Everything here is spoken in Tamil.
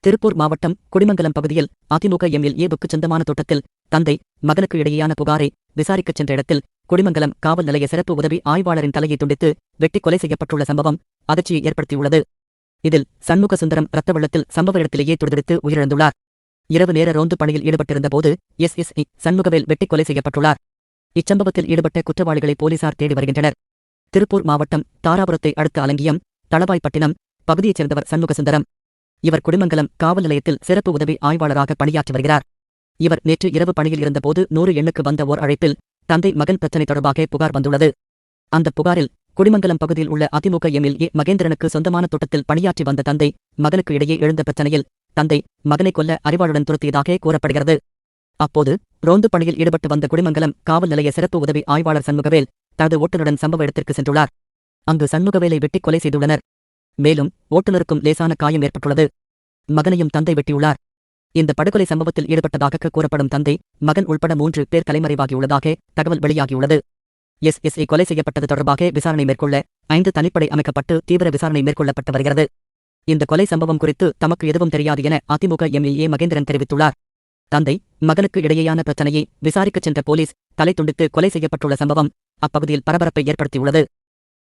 திருப்பூர் மாவட்டம் குடிமங்கலம் பகுதியில் அதிமுக எம்எல்ஏவுக்கு சொந்தமான தோட்டத்தில் தந்தை மகனுக்கு இடையேயான புகாரை விசாரிக்கச் சென்ற இடத்தில் குடிமங்கலம் காவல் நிலைய சிறப்பு உதவி ஆய்வாளரின் தலையை துண்டித்து வெட்டி கொலை செய்யப்பட்டுள்ள சம்பவம் அதிர்ச்சியை ஏற்படுத்தியுள்ளது. இதில் சண்முக சுந்தரம் இரத்த வெள்ளத்தில் சம்பவ இடத்திலேயே துடிதுடித்து உயிரிழந்துள்ளார். இரவு நேர ரோந்து பணியில் ஈடுபட்டிருந்த போது எஸ்எஸ்ஐ சண்முகவேல் வெட்டி கொலை செய்யப்பட்டுள்ளார். இச்சம்பவத்தில் ஈடுபட்ட குற்றவாளிகளை போலீசார் தேடி வருகின்றனர். திருப்பூர் மாவட்டம் தாராபுரத்தை அடுத்த அலங்கியம் தளவாய்ப்பட்டினம் பகுதியைச் சேர்ந்தவர் சண்முகசுந்தரம். இவர் குடிமங்கலம் காவல் நிலையத்தில் சிறப்பு உதவி ஆய்வாளராக பணியாற்றி வருகிறார். இவர் நேற்று இரவு பணியில் இருந்தபோது 100 எண்ணுக்கு வந்த ஓர் அழைப்பில் தந்தை மகன் பிரச்சினை தொடர்பாக புகார் வந்துள்ளது. அந்த புகாரில் குடிமங்கலம் பகுதியில் உள்ள அதிமுக எம்எல்ஏ மகேந்திரனுக்கு சொந்தமான தோட்டத்தில் பணியாற்றி வந்த தந்தை மகனுக்கு இடையே எழுந்த பிரச்சனையில் தந்தை மகனை கொல்ல அறிவாளுடன் துரத்தியதாக கூறப்படுகிறது. அப்போது ரோந்து பணியில் ஈடுபட்டு வந்த குடிமங்கலம் காவல் நிலைய சிறப்பு உதவி ஆய்வாளர் சண்முகவேல் தனது ஓட்டுநருடன் சம்பவ இடத்திற்கு சென்றுள்ளார். அங்கு சண்முகவேலை வெட்டி கொலை செய்துள்ளனர். மேலும் ஓட்டுநருக்கும் லேசான காயம் ஏற்பட்டுள்ளது. மகனையும் தந்தை வெட்டியுள்ளார். இந்த படுகொலை சம்பவத்தில் ஈடுபட்டதாக கூறப்படும் தந்தை மகன் உள்பட 3 பேர் தலைமறைவாகியுள்ளதாக தகவல் வெளியாகியுள்ளது. எஸ்எஸ்ஐ கொலை செய்யப்பட்டது தொடர்பாக விசாரணை மேற்கொள்ள 5 தனிப்படை அமைக்கப்பட்டு தீவிர விசாரணை மேற்கொள்ளப்பட்டு வருகிறது. இந்த கொலை சம்பவம் குறித்து தமக்கு எதுவும் தெரியாது என அதிமுக எம்எல்ஏ மகேந்திரன் தெரிவித்துள்ளார். தந்தை மகனுக்கு இடையேயான பிரச்சனையை விசாரிக்கச் சென்ற போலீஸ் தலை துண்டித்து கொலை செய்யப்பட்டுள்ள சம்பவம் அப்பகுதியில் பரபரப்பை ஏற்படுத்தியுள்ளது.